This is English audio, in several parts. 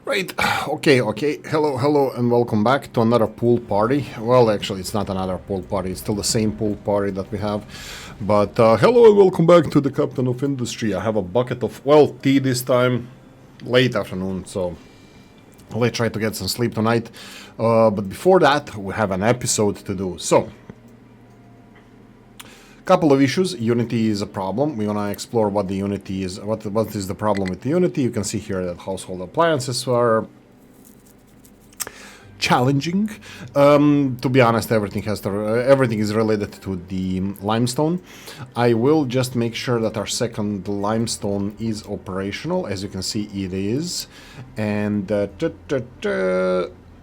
Right, okay. Hello, and welcome back to another pool party. Well, actually, it's not another pool party. It's still the same pool party that we have. But hello and welcome back to the Captain of Industry. I have a bucket of, well, tea this time. Late afternoon, so I'll try to get some sleep tonight. But before that, we have an episode to do. So, couple of issues. Unity is a problem. We want to explore what the Unity is. What is the problem with the Unity? You can see here that household appliances are challenging. To be honest, everything is related to the limestone. I will just make sure that our second limestone is operational. As you can see, it is. And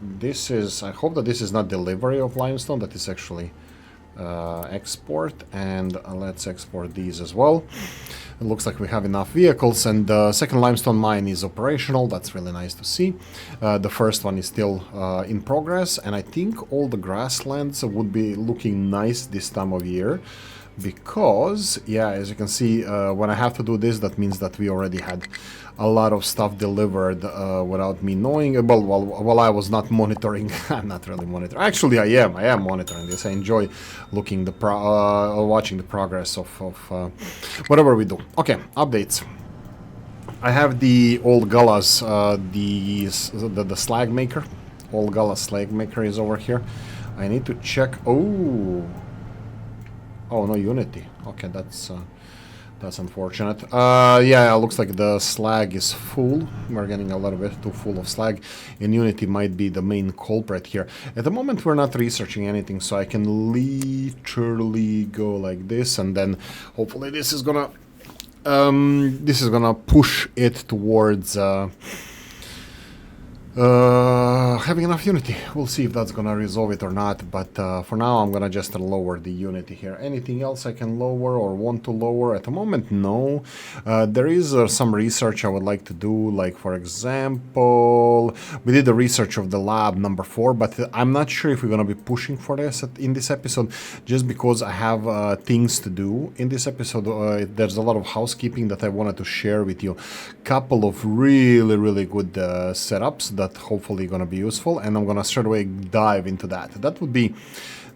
this is. I hope that this is not delivery of limestone. That is actually export, and let's export these as well. It looks like we have enough vehicles, and the second limestone mine is operational. That's really nice to see. The first one is still in progress, and I think all the grasslands would be looking nice this time of year, because yeah, as you can see, when I have to do this, that means that we already had a lot of stuff delivered without me knowing. Well, while I was not monitoring. I'm not really monitoring. Actually, I am monitoring this. I enjoy looking watching the progress of whatever we do. Okay, updates. I have the old Gallas, the slag maker. Old Gallas slag maker is over here. I need to check. Oh no, Unity. Okay, that's unfortunate. Yeah, it looks like the slag is full. We're getting a little bit too full of slag, and Unity might be the main culprit here. At the moment, we're not researching anything, so I can literally go like this, and then hopefully this is gonna push it towards having enough Unity. We'll see if that's gonna resolve it or not, but for now I'm gonna just lower the Unity here. Anything else I can lower or want to lower? At the moment, no. There is some research I would like to do, like for example, we did the research of the lab number 4, but I'm not sure if we're gonna be pushing for this in this episode, just because I have things to do in this episode. There's a lot of housekeeping that I wanted to share with you. Couple of really good setups that hopefully gonna be useful, and I'm gonna straight away dive into that. That would be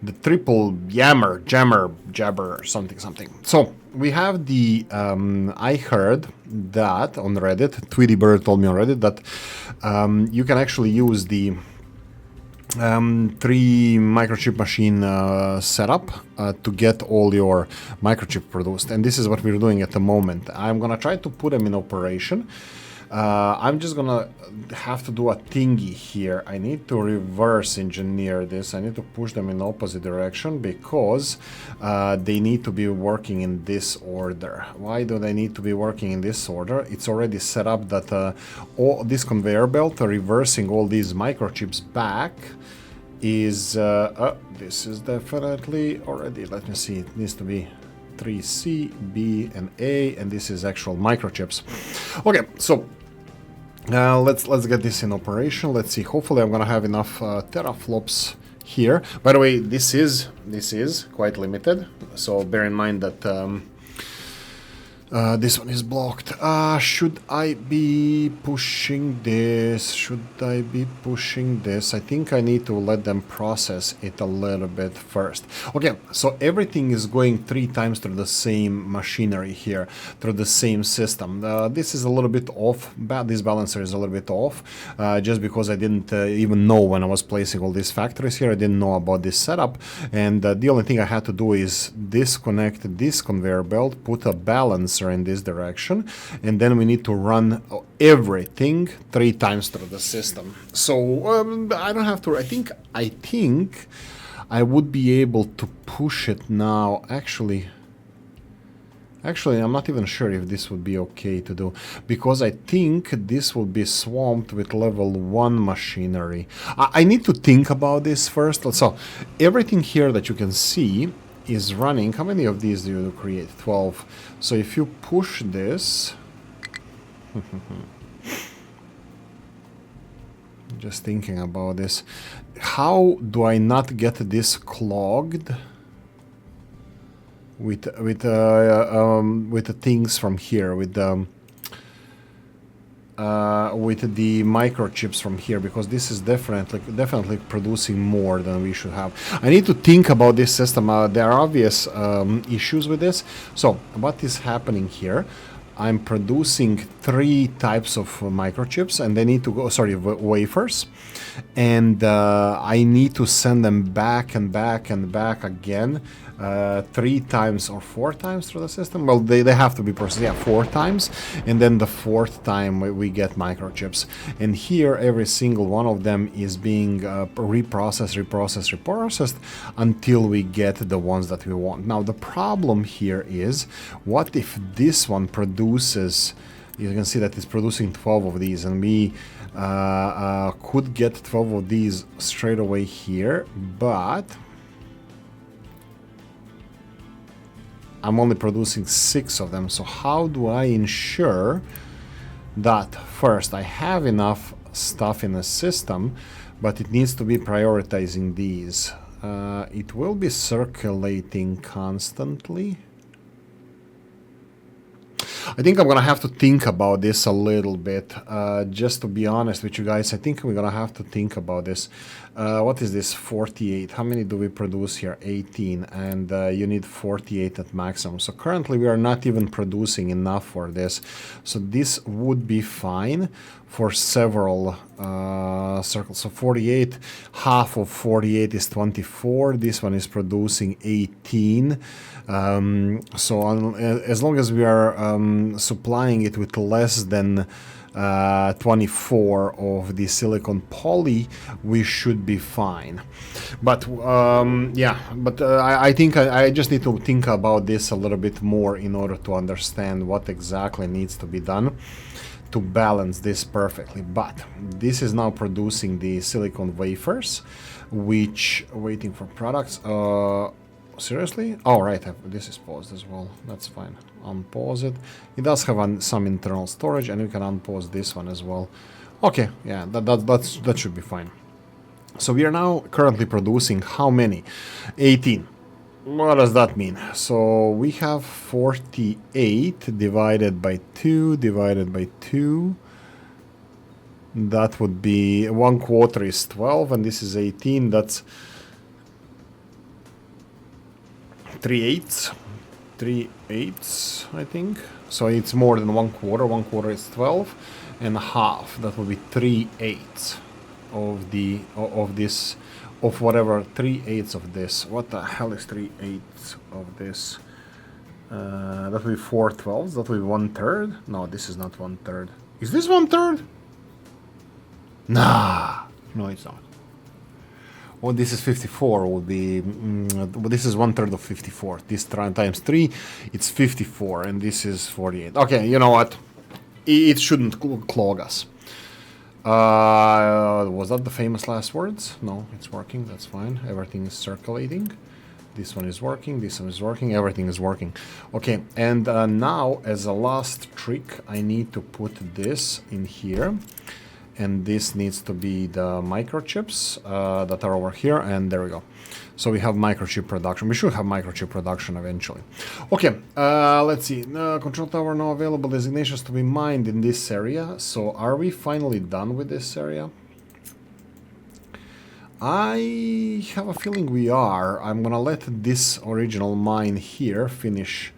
the triple jammer, jabber, something. So we have the I heard that on Reddit, Tweety Bird told me on Reddit that you can actually use the 3 microchip machine setup to get all your microchip produced, and this is what we're doing at the moment. I'm gonna try to put them in operation. I'm just gonna have to do a thingy here. I need to reverse engineer this. I need to push them in opposite direction, because they need to be working in this order. Why do they need to be working in this order? It's already set up that all this conveyor belt, reversing all these microchips back, is this is definitely already, let me see, it needs to be 3C, B, and A, and this is actual microchips. Okay, so let's get this in operation. Let's see. Hopefully, I'm gonna have enough teraflops here. By the way, this is quite limited, so bear in mind that this one is blocked. Should I be pushing this? I think I need to let them process it a little bit first. Okay, so everything is going 3 times through the same machinery here, through the same system. This is a little bit off. This balancer is a little bit off, just because I didn't even know when I was placing all these factories here. I didn't know about this setup, and the only thing I had to do is disconnect this conveyor belt, put a balancer in this direction, and then we need to run everything 3 times through the system. So I don't have to. I think I would be able to push it now. Actually, I'm not even sure if this would be okay to do, because I think this will be swamped with level 1 machinery. I need to think about this first. So everything here that you can see is running. How many of these do you create? 12. So if you push this, just thinking about this, how do I not get this clogged with the things from here, with the with the microchips from here, because this is definitely producing more than we should have. I need to think about this system. There are obvious issues with this. So what is happening here? I'm producing 3 types of microchips, and they need to go, sorry, wafers, and I need to send them back and back and back again 3 times or 4 times through the system. Well, they have to be processed, yeah, 4 times, and then the 4th time we get microchips. And here every single one of them is being reprocessed until we get the ones that we want. Now the problem here is, what if this one produces, you can see that it's producing 12 of these, and we could get 12 of these straight away here, but I'm only producing 6 of them. So how do I ensure that, first, I have enough stuff in the system, but it needs to be prioritizing these. It will be circulating constantly. I think I'm gonna have to think about this a little bit. Just to be honest with you guys, I think we're gonna have to think about this. What is this? 48. How many do we produce here? 18. And you need 48 at maximum. So currently we are not even producing enough for this. So this would be fine for several circles. So 48, half of 48 is 24. This one is producing 18. As long as we are supplying it with less than 24 of the silicon poly, we should be fine. But I think I just need to think about this a little bit more in order to understand what exactly needs to be done to balance this perfectly. But this is now producing the silicon wafers, which, waiting for products. Seriously? Oh, right, this is paused as well. That's fine. Unpause it. It does have some internal storage, and we can unpause this one as well. Okay, yeah, that should be fine. So we are now currently producing how many? 18. What does that mean? So we have 48 divided by 2 divided by 2. That would be 1/4 is 12, and this is 18. That's 3/8. 3/8, I think. So it's more than 1/4. 1/4 is 12, and half. That would be 3/8 of whatever. 3/8 of this. What the hell is 3/8 of this? That would be 4/12. That would be 1/3. No, this is not 1/3. Is this 1/3? Nah, no, it's not. Well, this is 54, would be, this is 1/3 of 54. This times 3, it's 54, and this is 48. Okay, you know what? It shouldn't clog us. Was that the famous last words? No, it's working, that's fine. Everything is circulating. This one is working, this one is working, everything is working. Okay, and now, as a last trick, I need to put this in here. And this needs to be the microchips that are over here, and there we go. So we have microchip production. We should have microchip production eventually. Okay, let's see. Control tower, no available designations to be mined in this area. So are we finally done with this area? I have a feeling we are. I'm gonna let this original mine here finish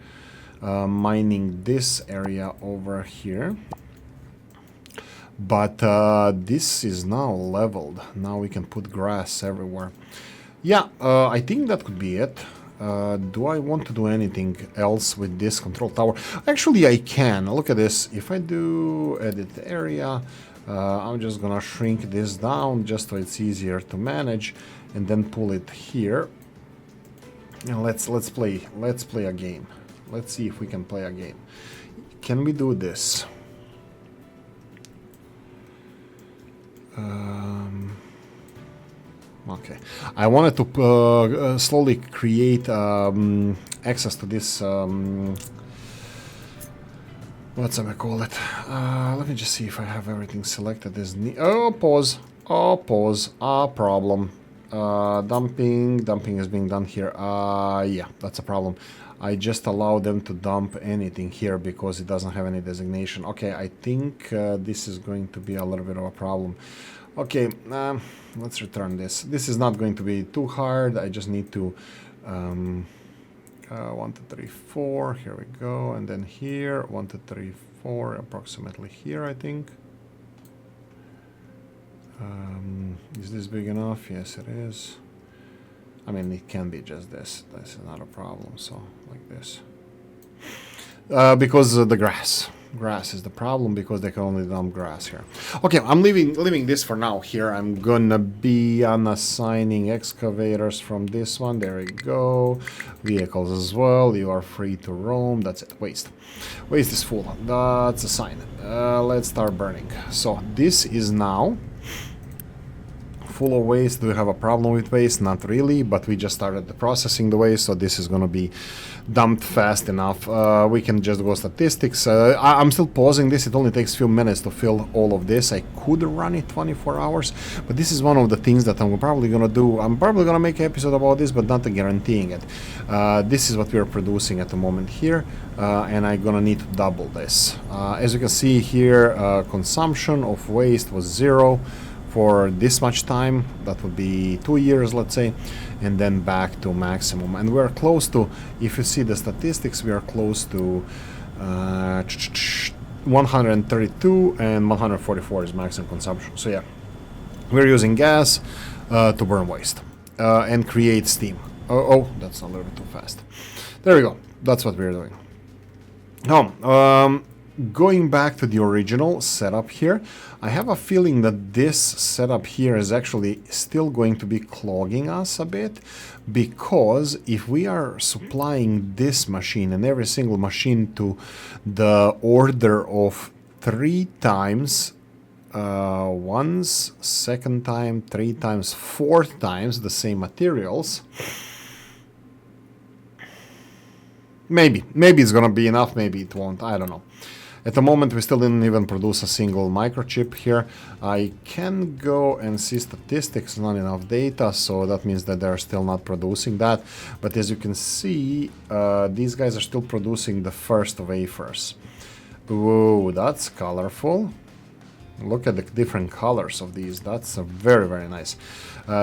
mining this area over here. But this is now leveled. Now we can put grass everywhere. Yeah, I think that could be it. Do I want to do anything else with this control tower? Actually, I can. Look at this. If I do edit area, I'm just gonna shrink this down just so it's easier to manage, and then pull it here. And let's play a game. Let's see if we can play a game. Can we do this? Okay, I wanted to slowly create access to this. What's I call it? Let me just see if I have everything selected as. Oh, pause. Oh, pause. Ah, problem. Dumping is being done here. Yeah, that's a problem. I just allow them to dump anything here because it doesn't have any designation. Okay, I think this is going to be a little bit of a problem. Okay, let's return this. This is not going to be too hard. I just need to 1, 2, 3, 4. Here we go, and then here 1, 2, 3, 4, approximately here, I think. Is this big enough? Yes, it is. I mean, it can be just this. This is not a problem. So, like this. Because the grass. Grass is the problem because they can only dump grass here. Okay, I'm leaving this for now here. I'm gonna be unassigning excavators from this one. There we go. Vehicles as well. You are free to roam. That's it. Waste. Waste is full. That's a sign. Let's start burning. So this is now full of waste. Do we have a problem with waste? Not really, but we just started the processing the waste, so this is gonna be dumped fast enough. We can just go statistics. I'm still pausing this. It only takes a few minutes to fill all of this. I could run it 24 hours, but this is one of the things that I'm probably gonna do. I'm probably gonna make an episode about this, but not guaranteeing it. This is what we are producing at the moment here, and I'm gonna need to double this. As you can see here, consumption of waste was 0 for this much time. That would be 2 years, let's say, and then back to maximum. And we're close to, if you see the statistics, we are close to 132 and 144 is maximum consumption. So yeah, we're using gas to burn waste and create steam. Oh, that's a little bit too fast. There we go. That's what we're doing. Going back to the original setup here, I have a feeling that this setup here is actually still going to be clogging us a bit, because if we are supplying this machine and every single machine to the order of 3 times, once, second time, 3 times, 4 times the same materials, maybe it's gonna be enough, maybe it won't, I don't know. At the moment, we still didn't even produce a single microchip here. I can go and see statistics, not enough data, so that means that they're still not producing that. But as you can see, these guys are still producing the first wafers. Whoa, that's colorful. Look at the different colors of these. That's very, very nice.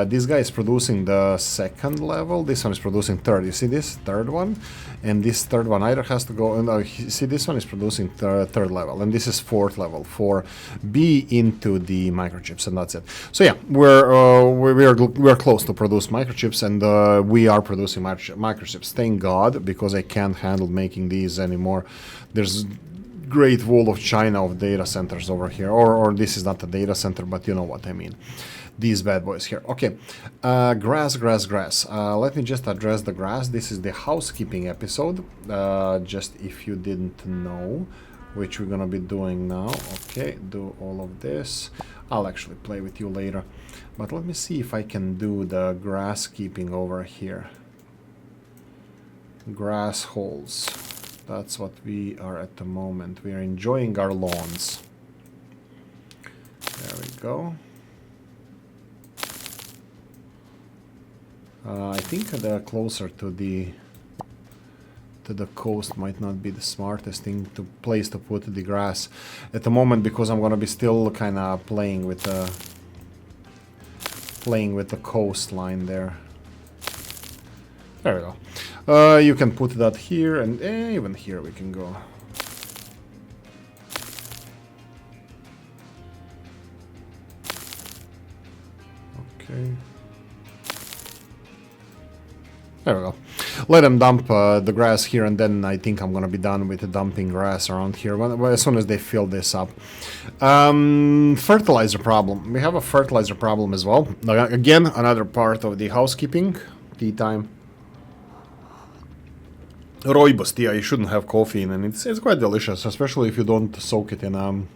This guy is producing the second level. This one is producing third. You see this third one? And this third one either has to go... see, this one is producing third level. And this is fourth level for B into the microchips. And that's it. So yeah, we're close to produce microchips. And we are producing microchips. Thank God, because I can't handle making these anymore. There's Great Wall of China of data centers over here, or this is not a data center, but you know what I mean. These bad boys here. Okay, grass. Let me just address the grass. This is the housekeeping episode, just if you didn't know, which we're gonna be doing now. Okay, do all of this. I'll actually play with you later, but let me see if I can do the grass keeping over here. Grass holes. That's what we are at the moment. We are enjoying our lawns. There we go. I think the closer to the coast might not be the smartest place to put the grass at the moment, because I'm gonna be still kind of playing with the coastline there. There we go. You can put that here, and even here we can go. Okay. There we go. Let them dump the grass here, and then I think I'm gonna be done with the dumping grass around here as soon as they fill this up. Fertilizer problem. We have a fertilizer problem as well. Again, another part of the housekeeping. Tea time. Rooibos tea. You shouldn't have coffee in, and it's quite delicious, especially if you don't soak it in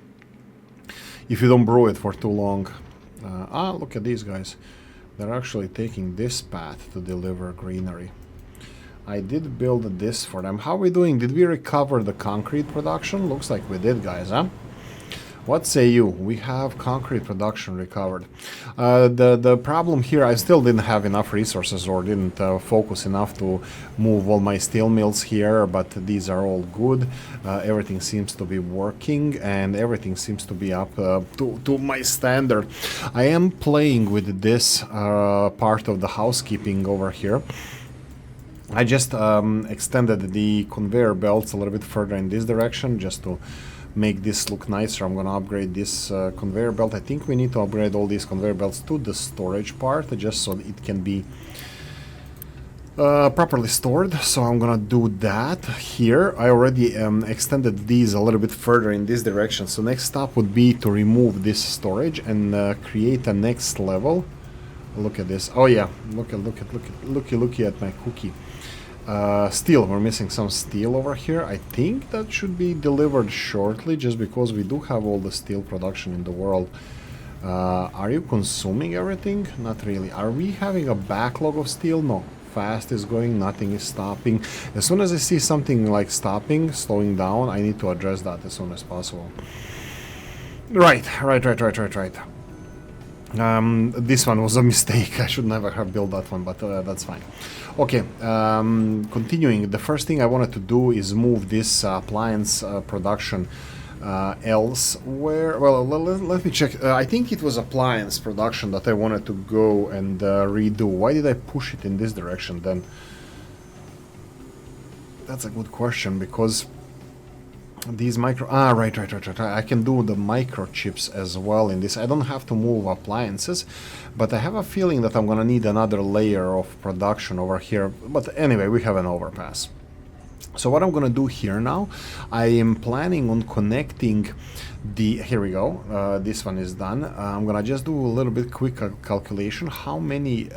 if you don't brew it for too long. Look at these guys. They're actually taking this path to deliver greenery. I did build this for them. How are we doing? Did we recover the concrete production? Looks like we did, guys, huh? What say you? We have concrete production recovered. The problem here, I still didn't have enough resources or didn't focus enough to move all my steel mills here, but these are all good. Everything seems to be working and everything seems to be up to my standard. I am playing with this part of the housekeeping over here. I just extended the conveyor belts a little bit further in this direction just to make this look nicer. I'm gonna upgrade this conveyor belt. I think we need to upgrade all these conveyor belts to the storage part just so it can be properly stored. So I'm gonna do that here. I already extended these a little bit further in this direction. So next step would be to remove this storage and create a next level. Look at this. Oh yeah, look at my cookie. Steel, we're missing some steel over here. I think that should be delivered shortly just because we do have all the steel production in the world. Are you consuming everything? Not really. Are we having a backlog of steel? No. Fast is going, nothing is stopping. As soon as I see something like stopping, slowing down, I need to address that as soon as possible. Right. This one was a mistake. I should never have built that one, but that's fine. Okay, continuing. The first thing I wanted to do is move this appliance production elsewhere. Well, let me check. I think it was appliance production that I wanted to go and redo. Why did I push it in this direction then? That's a good question, because these micro... right. I can do the microchips as well in this. I don't have to move appliances, but I have a feeling that I'm gonna need another layer of production over here. But anyway, we have an overpass. So what I'm gonna do here now, I am planning on connecting the... Here we go. This one is done. I'm gonna just do a little bit quick calculation. How many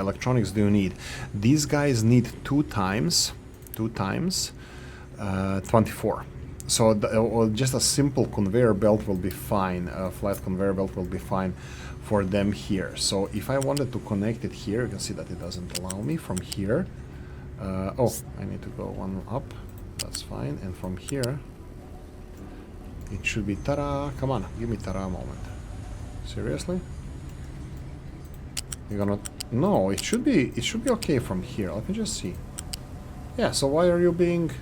electronics do you need? These guys need two times 24. So just a simple conveyor belt will be fine. A flat conveyor belt will be fine for them here. So if I wanted to connect it here, you can see that it doesn't allow me from here. Oh, I need to go one up. That's fine. And from here, it should be ta-da. Come on, give me ta-da moment. Seriously? You're gonna... No, it should be okay from here. Let me just see. Yeah, so why are you being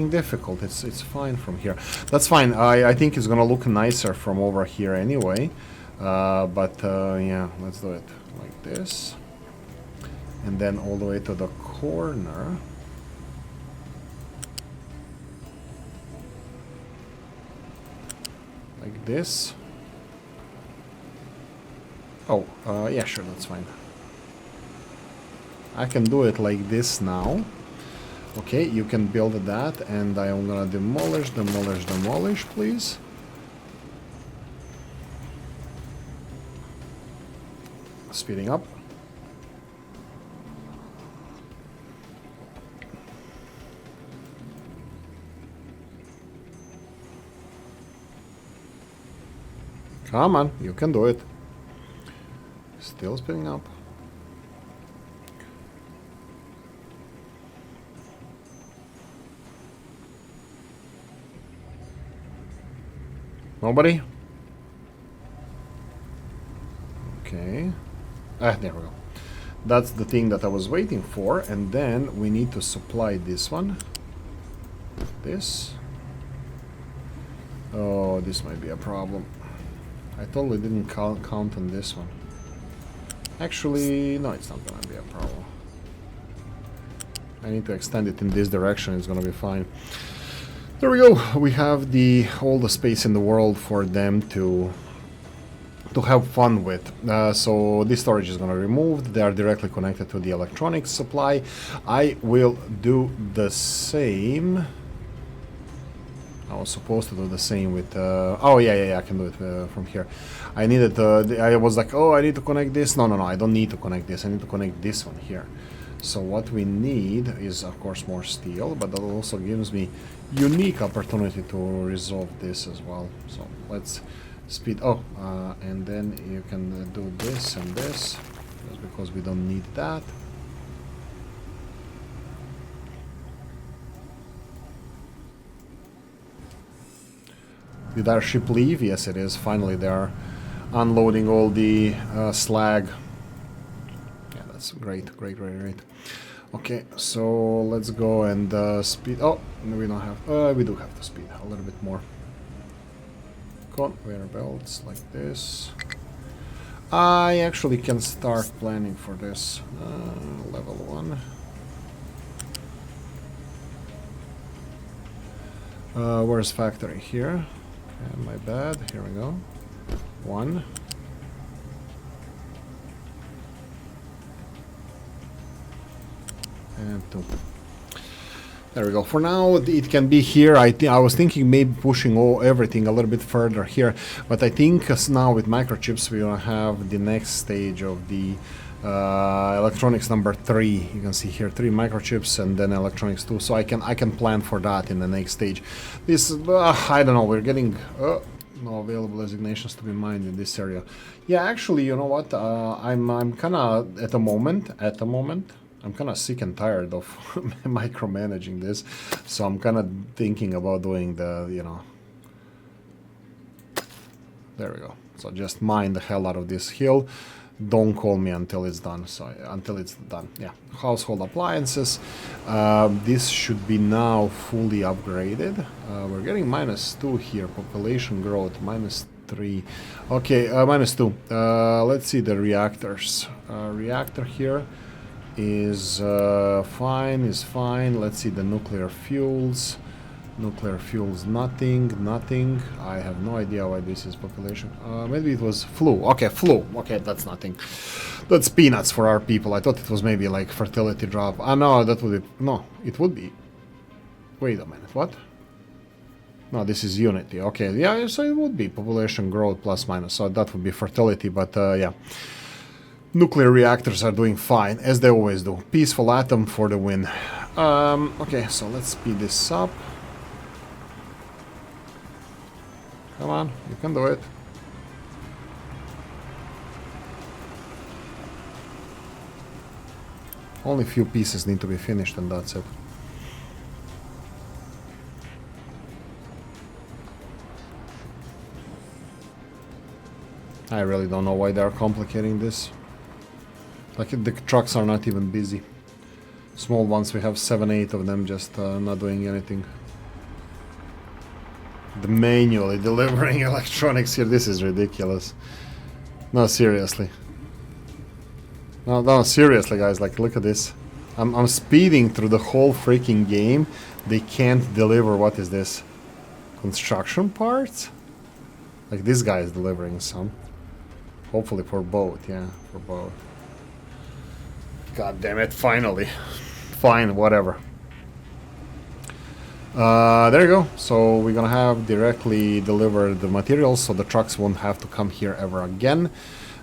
difficult? It's fine from here. That's fine. I think it's gonna look nicer from over here anyway. Yeah, let's do it like this. And then all the way to the corner. Like this. Oh, yeah, sure, that's fine. I can do it like this now. Okay, you can build that, and I am gonna demolish, please. Speeding up. Come on, you can do it. Still speeding up. Nobody? Okay. There we go. That's the thing that I was waiting for, and then we need to supply this one. This. Oh, this might be a problem. I totally didn't count on this one. Actually, no, it's not gonna be a problem. I need to extend it in this direction, it's gonna be fine. There we go. We have all the space in the world for them to have fun with. So this storage is going to be removed. They are directly connected to the electronics supply. I will do the same. I was supposed to do the same with... oh, yeah, I can do it from here. I needed... I was like, oh, I need to connect this. No, I don't need to connect this. I need to connect this one here. So what we need is, of course, more steel, but that also gives me unique opportunity to resolve this as well. So let's speed... Oh, and then you can do this and this, just because we don't need that. Did our ship leave? Yes, it is. Finally, they are unloading all the slag. Yeah, that's great, great, great, great. Okay, so let's go and speed. Oh, no, we don't have. We do have to speed a little bit more. Conveyor belts like this. I actually can start planning for this. Level 1. Where's factory? Here. And my bad. Here we go. 1. And 2. There we go. For now, it can be here. I was thinking maybe pushing everything a little bit further here, but I think now with microchips we will have the next stage of the electronics number 3. You can see here 3 microchips and then electronics 2. So I can plan for that in the next stage. This I don't know. We're getting no available designations to be mined in this area. Yeah, actually, you know what? I'm kind of at the moment. I'm kind of sick and tired of micromanaging this, so I'm kind of thinking about doing the, you know, there we go. So just mine the hell out of this hill. Don't call me until it's done. So until it's done, yeah. Household appliances. This should be now fully upgraded. We're getting -2 here. Population growth -3. Okay, -2. Let's see the reactors. Reactor here is fine. Let's see the nuclear fuels. Nuclear fuels, nothing. I have no idea why this is population. Maybe it was flu. Okay, flu. Okay, that's nothing. That's peanuts for our people. I thought it was maybe like fertility drop. No, that would be... No, it would be... Wait a minute, what? No, this is unity. Okay, yeah, so it would be population growth plus minus. So that would be fertility, but yeah. Nuclear reactors are doing fine, as they always do. Peaceful atom for the win. Okay, so let's speed this up. Come on, you can do it. Only a few pieces need to be finished and that's it. I really don't know why they're complicating this. Like, the trucks are not even busy. Small ones, we have 7, 8 of them just not doing anything. The manually delivering electronics here, this is ridiculous. No, seriously. No, seriously, guys, like, look at this. I'm speeding through the whole freaking game. They can't deliver, what is this? Construction parts? Like, this guy is delivering some. Hopefully for both, yeah, for both. God damn it, finally. Fine, whatever. There you go. So we're gonna have directly delivered the materials, so the trucks won't have to come here ever again.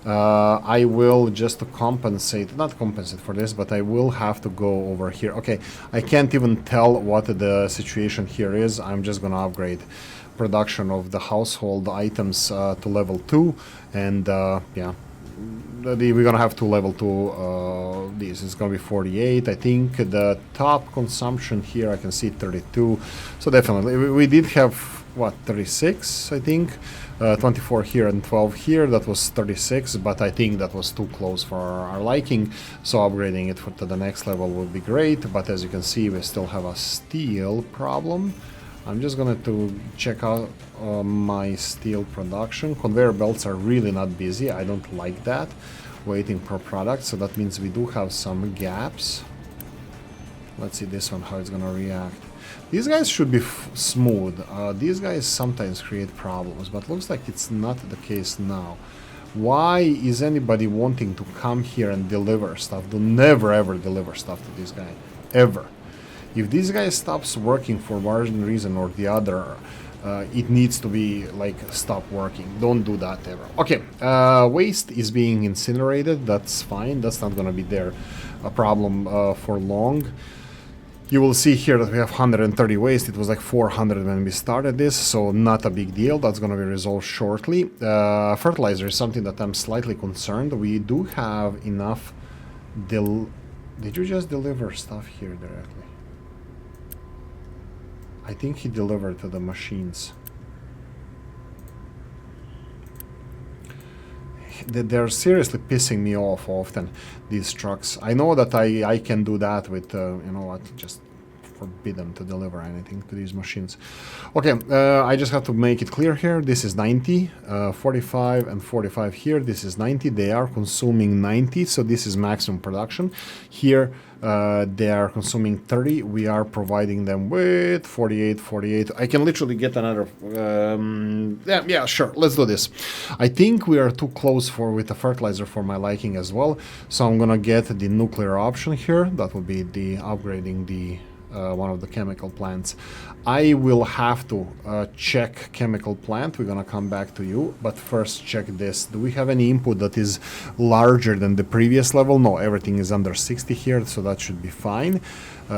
I will, just to compensate, not compensate for this, but I will have to go over here. Okay, I can't even tell what the situation here is. I'm just gonna upgrade production of the household items to level 2, and yeah. We're gonna have 2 level 2 these. It's gonna be 48. I think the top consumption here, I can see 32. So definitely we did have what, 36, I think. 24 here and 12 here. That was 36, but I think that was too close for our liking. So upgrading it to the next level would be great. But as you can see, we still have a steel problem. I'm just gonna to check out my steel production. Conveyor belts are really not busy. I don't like that. Waiting for products, so that means we do have some gaps. Let's see this one, how it's gonna react. These guys should be smooth. These guys sometimes create problems, but looks like it's not the case now. Why is anybody wanting to come here and deliver stuff? Do never ever deliver stuff to this guy, ever. If this guy stops working for one reason or the other, it needs to be like stop working. Don't do that ever. Okay, waste is being incinerated. That's fine. That's not gonna be there a problem for long. You will see here that we have 130 waste. It was like 400 when we started this, so not a big deal. That's gonna be resolved shortly. Fertilizer is something that I'm slightly concerned. We do have enough. Did you just deliver stuff here directly? I think he delivered to the machines. they're seriously pissing me off often, these trucks. I know that I can do that with, you know what, just forbid them to deliver anything to these machines. Okay, I just have to make it clear here. This is 90, 45 and 45 here. This is 90. They are consuming 90, so this is maximum production. Here they are consuming 30. We are providing them with 48, 48. I can literally get another... yeah, sure, let's do this. I think we are too close with the fertilizer for my liking as well, so I'm gonna get the nuclear option here. That will be the upgrading the one of the chemical plants. I will have to check chemical plant. We're gonna come back to you, but first check this. Do we have any input that is larger than the previous level? No, everything is under 60 here, so that should be fine.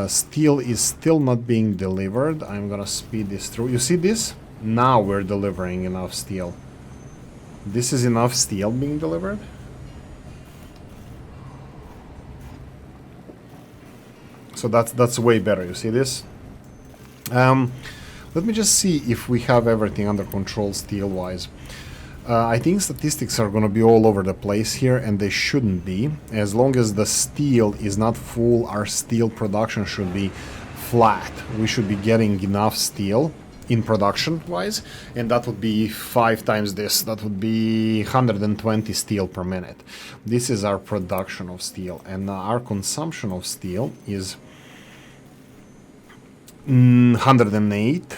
Steel is still not being delivered. I'm gonna speed this through. You see this? Now we're delivering enough steel. This is enough steel being delivered. So that's way better. You see this? Let me just see if we have everything under control steel-wise. I think statistics are going to be all over the place here, and they shouldn't be. As long as the steel is not full, our steel production should be flat. We should be getting enough steel in production-wise, and that would be 5 times this. That would be 120 steel per minute. This is our production of steel, and our consumption of steel is 108.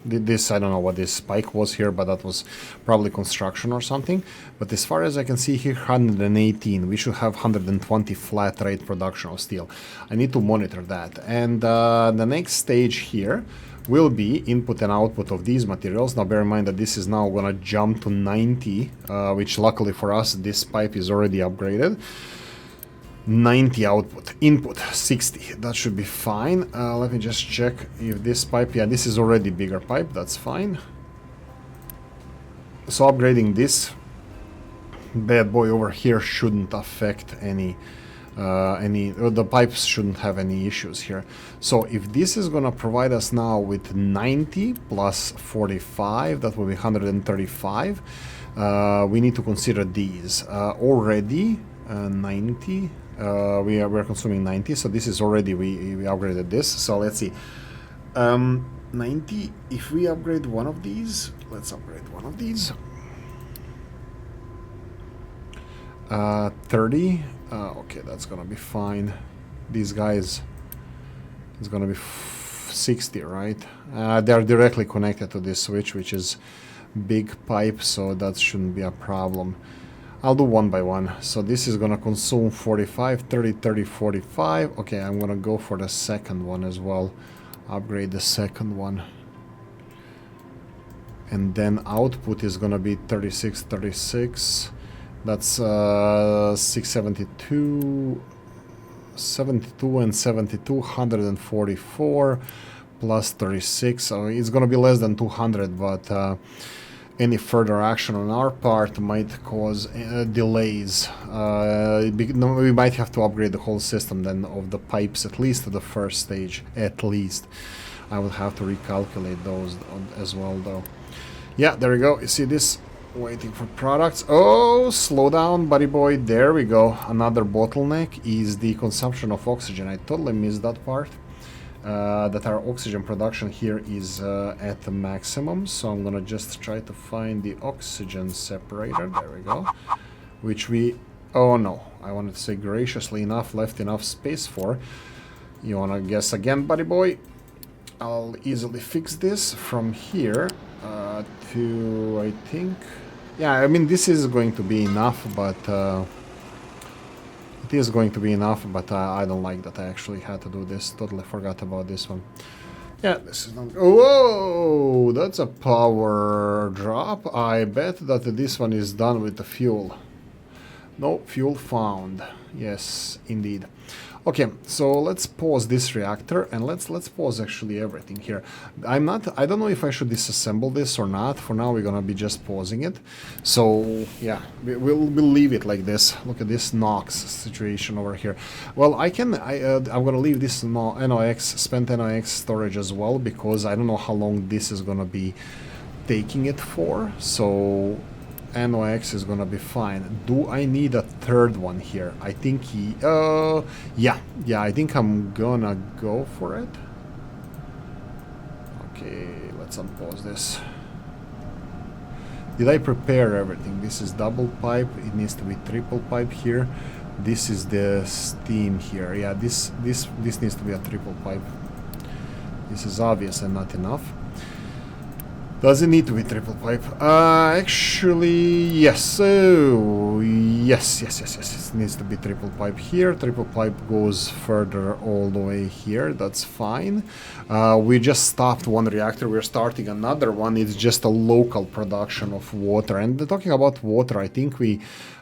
This, I don't know what this spike was here, but that was probably construction or something. But as far as I can see here, 118. We should have 120 flat rate production of steel. I need to monitor that. And the next stage here will be input and output of these materials. Now bear in mind that this is now gonna jump to 90, which luckily for us, this pipe is already upgraded. 90 output, input 60, that should be fine. Let me just check if this pipe, yeah, this is already bigger pipe, that's fine. So upgrading this bad boy over here shouldn't affect any the pipes shouldn't have any issues here. So if this is gonna provide us now with 90 plus 45, that will be 135. We need to consider these already 90. We're consuming 90, so this is already we upgraded this. So let's see, 90. If we upgrade one of these, let's upgrade one of these. 30. Okay, that's gonna be fine. These guys, it's gonna be 60, right? They're directly connected to this switch, which is big pipe, so that shouldn't be a problem. I'll do one by one. So this is gonna consume 45, 30, 30, 45. Okay, I'm gonna go for the second one as well. Upgrade the second one. And then output is gonna be 36, 36. That's 672, 72 and 72, 144 plus 36. So it's gonna be less than 200, but any further action on our part might cause delays. We might have to upgrade the whole system then of the pipes, at least to the first stage, at least. I will have to recalculate those as well, though. Yeah, there we go. You see this? Waiting for products. Oh, slow down, buddy boy. There we go. Another bottleneck is the consumption of oxygen. I totally missed that part. That our oxygen production here is at the maximum, so I'm gonna just try to find the oxygen separator. There we go. Which we... oh no, I wanted to say graciously enough left enough space for. You wanna guess again, buddy boy? I'll easily fix this from here to, I think... yeah, I mean, this is going to be enough, but... it is going to be enough, but I don't like that I actually had to do this. Totally forgot about this one. Yeah, this is not... whoa! That's a power drop. I bet that this one is done with the fuel. No, fuel found. Yes, indeed. Okay, so let's pause this reactor, and let's pause actually everything here. I don't know if I should disassemble this or not. For now, we're gonna be just pausing it. So yeah, we'll leave it like this. Look at this NOx situation over here. Well, I'm gonna leave this NOx, spent NOx storage as well, because I don't know how long this is gonna be taking it for. So NOx is gonna be fine. Do I need a third one here? I think yeah, I think I'm gonna go for it. Okay, let's unpause this. Did I prepare everything? This is double pipe. It needs to be triple pipe here. This is the steam here. Yeah, this needs to be a triple pipe. This is obviously not enough. Does it need to be triple pipe? Actually, yes. So, yes. It needs to be triple pipe here. Triple pipe goes further all the way here. That's fine. We just stopped one reactor. We're starting another one. It's just a local production of water. And talking about water, I think we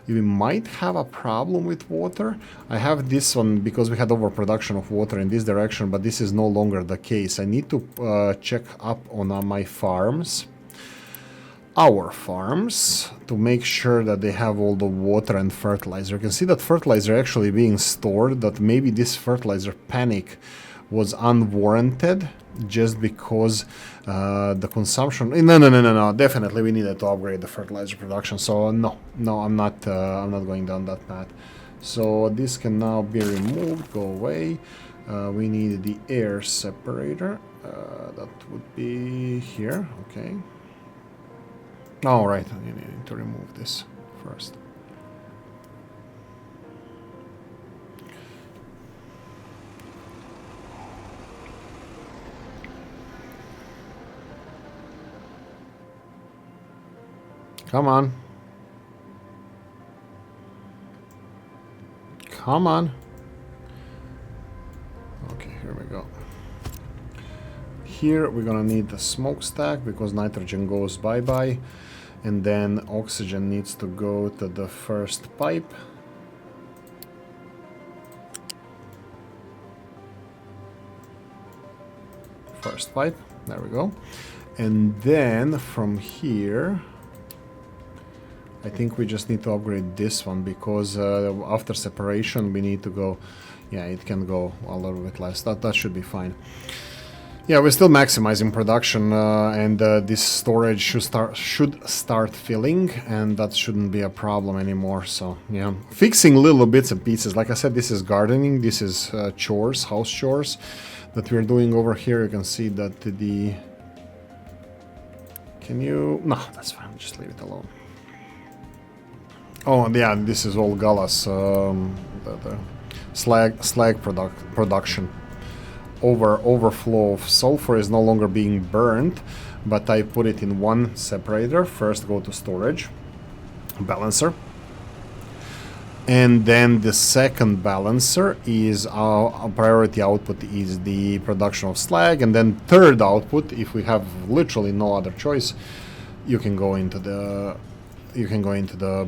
might have a problem with water. I have this one because we had overproduction of water in this direction, but this is no longer the case. I need to check up on my farms, our farms, to make sure that they have all the water and fertilizer. You can see that fertilizer actually being stored, that maybe this fertilizer panic was unwarranted just because the consumption. No, definitely we needed to upgrade the fertilizer production. So no, I'm not going down that path. So this can now be removed, go away. We need the air separator. That would be here. Okay. All right, you need to remove this first. Come on. Come on. Okay, here we go. Here we're gonna need the smokestack because nitrogen goes bye-bye. And then oxygen needs to go to the first pipe. First pipe, there we go. And then from here, I think we just need to upgrade this one because after separation we need to go, yeah, it can go a little bit less. That should be fine. Yeah, we're still maximizing production and this storage should start filling, and that shouldn't be a problem anymore. So yeah, fixing little bits and pieces. Like I said, this is gardening, this is chores, house chores that we're doing over here. You can see that the... Can you... No, that's fine, just leave it alone. Oh, yeah, this is all Gallas, the slag production. Overflow of sulfur is no longer being burned, but I put it in one separator. First go to storage, balancer. And then the second balancer is our priority output is the production of slag. And then third output, if we have literally no other choice, you can go into the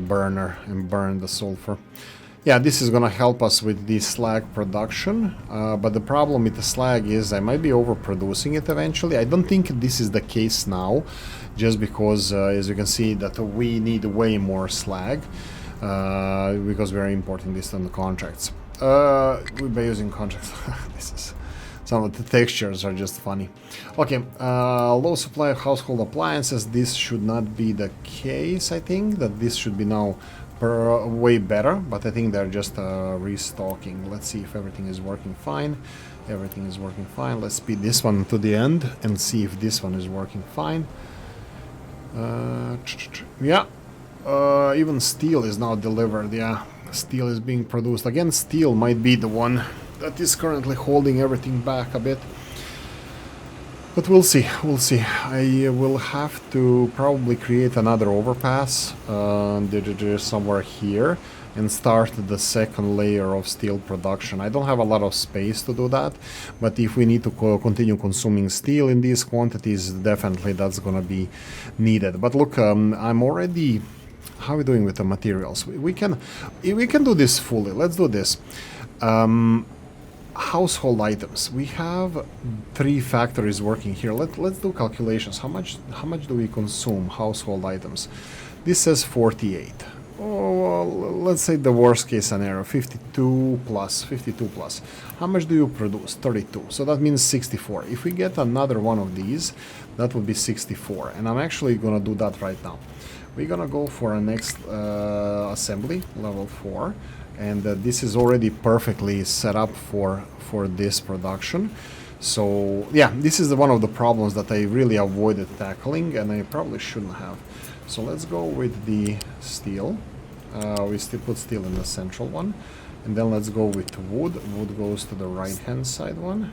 burner and burn the sulfur. Yeah, this is gonna help us with the slag production, but the problem with the slag is I might be overproducing it eventually. I don't think this is the case now, just because, as you can see, that we need way more slag, because we're importing this on the contracts. We'll be using contracts. This is... Some of the textures are just funny. Okay, low supply of household appliances. This should not be the case, I think. That this should be now way better, but I think they're just restocking. Let's see if everything is working fine. Everything is working fine. Let's speed this one to the end and see if this one is working fine. Yeah, even steel is now delivered. Yeah, steel is being produced. Again, steel might be the one that is currently holding everything back a bit. But we'll see, I will have to probably create another overpass somewhere here and start the second layer of steel production. I don't have a lot of space to do that, but if we need to continue consuming steel in these quantities, definitely that's gonna be needed. But look, I'm already... How are we doing with the materials? We can do this fully. Let's do this. Household items. We have 3 factories working here. Let's do calculations. How much do we consume household items? This says 48. Oh, well, let's say the worst case scenario, 52 plus. How much do you produce? 32. So that means 64. If we get another one of these, that would be 64. And I'm actually gonna do that right now. we're gonna go for a next assembly, level 4, and this is already perfectly set up for this production. So yeah, this is one of the problems that I really avoided tackling, and I probably shouldn't have. So let's go with the steel. We still put steel in the central one, and then let's go with wood. Wood goes to the right hand side one,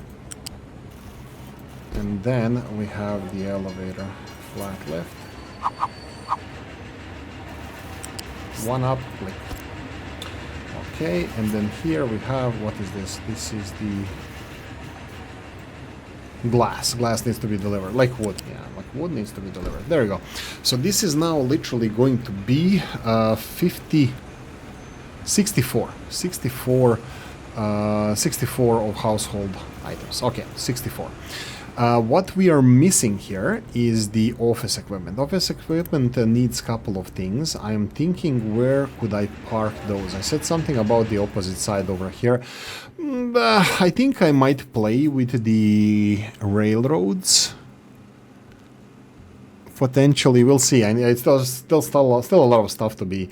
and then we have the elevator flat left, one up, click. Okay, and then here we have, what is this? This is the glass. Glass needs to be delivered, like wood. Yeah, like wood needs to be delivered. There you go. So this is now literally going to be 64 of household items. Okay, 64. What we are missing here is the office equipment. Office equipment needs a couple of things. I am thinking, where could I park those? I said something about the opposite side over here. I think I might play with the railroads. Potentially, we'll see. It's still a lot of stuff to be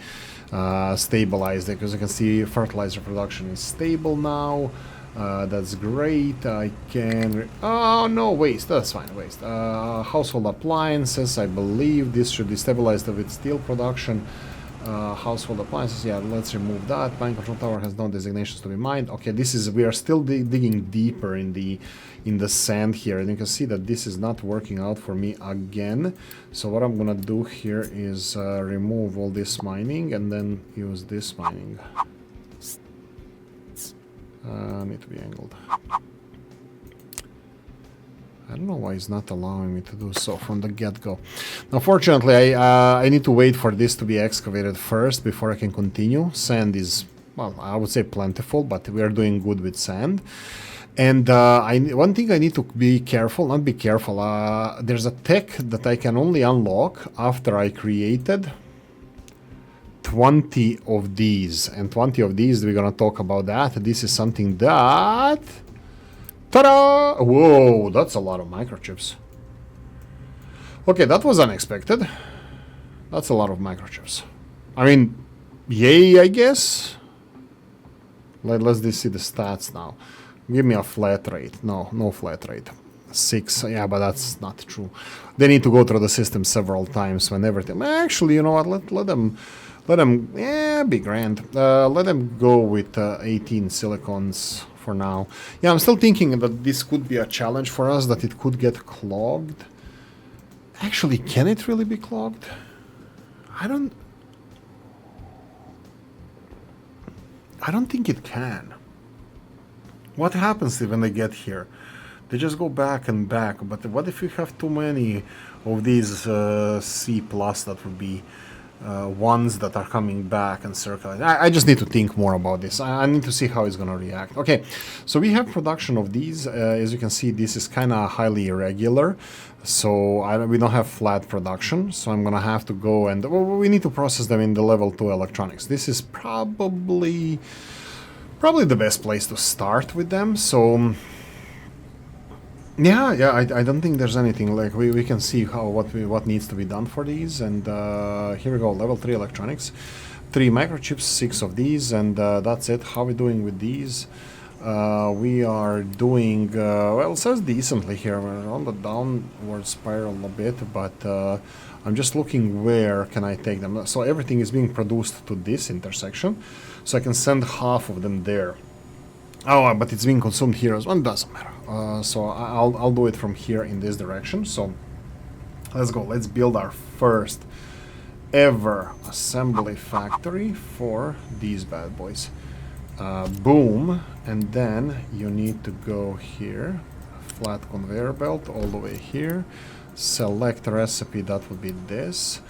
stabilized, because you can see fertilizer production is stable now. That's great. I can... oh, no, waste. That's fine, waste. Household appliances, I believe this should be stabilized with steel production. Household appliances, yeah, let's remove that. Mine control tower has no designations to be mined. Okay, this is... we are still digging deeper in the sand here, and you can see that this is not working out for me again. So what I'm gonna do here is remove all this mining and then use this mining. Need to be angled. I don't know why it's not allowing me to do so from the get-go. Unfortunately, I need to wait for this to be excavated first before I can continue. Sand is, well, I would say plentiful, but we are doing good with sand. And one thing I need to be careful, not be careful, there's a tech that I can only unlock after I created 20 of these, and 20 of these, we're gonna talk about that. This is something that... ta-da! Whoa, that's a lot of microchips. Okay, that was unexpected. That's a lot of microchips. I mean, yay, I guess. Let's see the stats now. Give me a flat rate. No flat rate. 6, yeah, but that's not true. They need to go through the system several times when everything... actually, you know what, let them, yeah, be grand. Let them go with 18 silicons for now. Yeah, I'm still thinking that this could be a challenge for us, that it could get clogged. Actually, can it really be clogged? I don't think it can. What happens when they get here? They just go back and back, but what if you have too many of these C+, that would be ones that are coming back and circling? I just need to think more about this. I need to see how it's going to react. Okay, so we have production of these. As you can see, this is kind of highly irregular, so we don't have flat production, so I'm going to have to go and... well, we need to process them in the level 2 electronics. This is probably the best place to start with them. So yeah, I don't think there's anything, like we can see what needs to be done for these. And here we go, level 3 electronics, 3 microchips, 6 of these, and that's it. How are we doing with these? We are doing well, it says decently here. We're on the downward spiral a bit, but I'm just looking where can I take them. So everything is being produced to this intersection, so I can send half of them there. Oh, but it's being consumed here as well. Doesn't matter. So I'll do it from here in this direction. So let's go. Let's build our first ever assembly factory for these bad boys. Boom, and then you need to go here, flat conveyor belt all the way here, select recipe, that would be this.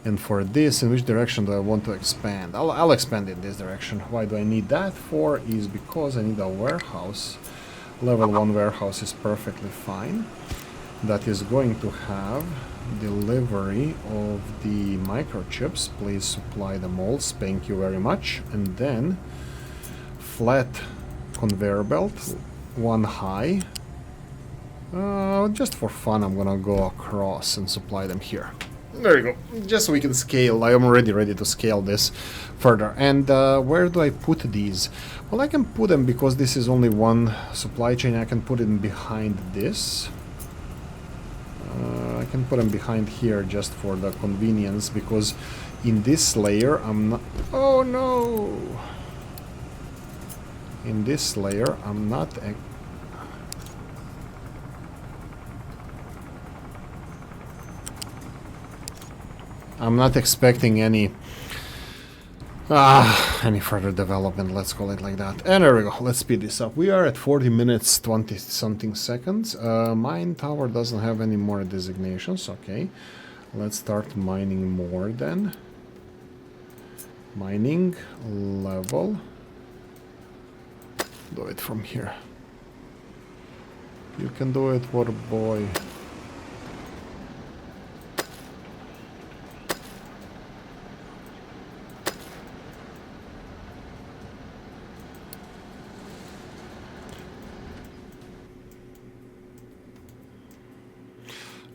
And for this, in which direction do I want to expand? I'll expand in this direction. Why do I need that for? Is because I need a warehouse. Level 1 warehouse is perfectly fine. That is going to have delivery of the microchips. Please supply them all. Thank you very much. And then flat conveyor belt, 1 high. Just for fun, I'm gonna go across and supply them here. There you go. Just so we can scale. I am already ready to scale this further. And where do I put these? Well, I can put them, because this is only one supply chain, I can put it behind this. I can put them behind here just for the convenience, because in this layer I'm not... Oh no! In this layer I'm not... I'm not expecting any further development, let's call it like that. And there we go, let's speed this up. We are at 40 minutes 20 something seconds. Mine tower doesn't have any more designations. Okay, let's start mining more then. Mining level. Do it from here. You can do it, what a boy.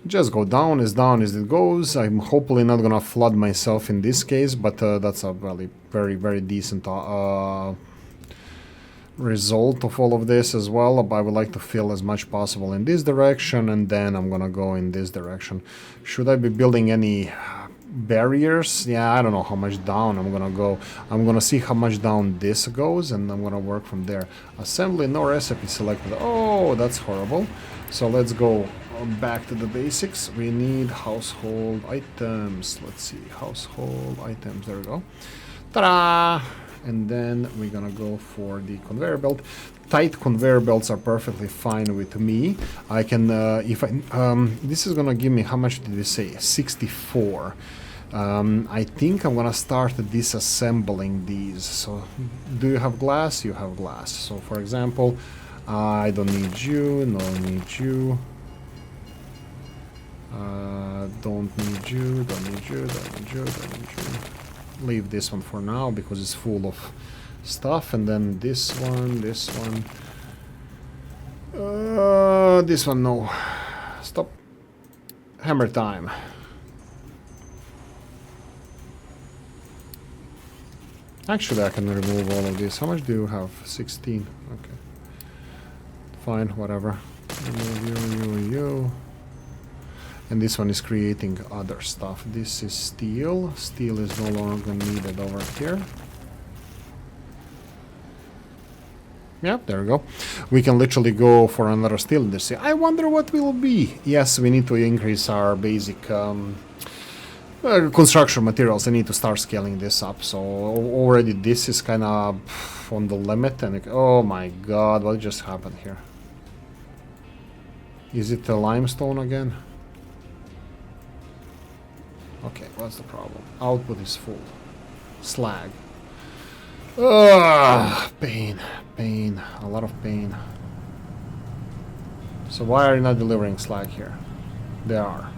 Just go down as it goes. I'm hopefully not gonna flood myself in this case, but that's a really very decent result of all of this as well. But I would like to fill as much possible in this direction, and then I'm gonna go in this direction. Should I be building any barriers? Yeah, I don't know how much down I'm gonna go. I'm gonna see how much down this goes, and I'm gonna work from there. Assembly, no recipe selected. Oh, that's horrible. So let's go back to the basics. We need household items. Let's see, household items. There we go. Ta-da! And then we're gonna go for the conveyor belt. Tight conveyor belts are perfectly fine with me. I can, this is gonna give me, how much did we say? 64. I think I'm gonna start disassembling these. So, do you have glass? You have glass. So, for example, I don't need you, no need you. Don't need you, don't need you, don't need you, don't need you. Leave this one for now because it's full of stuff. And then this one, this one. This one, no. Stop. Hammer time. Actually, I can remove all of this. How much do you have? 16. Okay. Fine, whatever. Remove you. And this one is creating other stuff. This is steel. Steel is no longer needed over here. Yeah, there we go. We can literally go for another steel in this. I wonder what will be. Yes, we need to increase our basic construction materials. I need to start scaling this up. So already this is kind of on the limit. And oh my god, what just happened here? Is it a limestone again? Okay, what's the problem? Output is full. Slag. Ugh, pain, pain, a lot of pain. So why are you not delivering slag here? They are.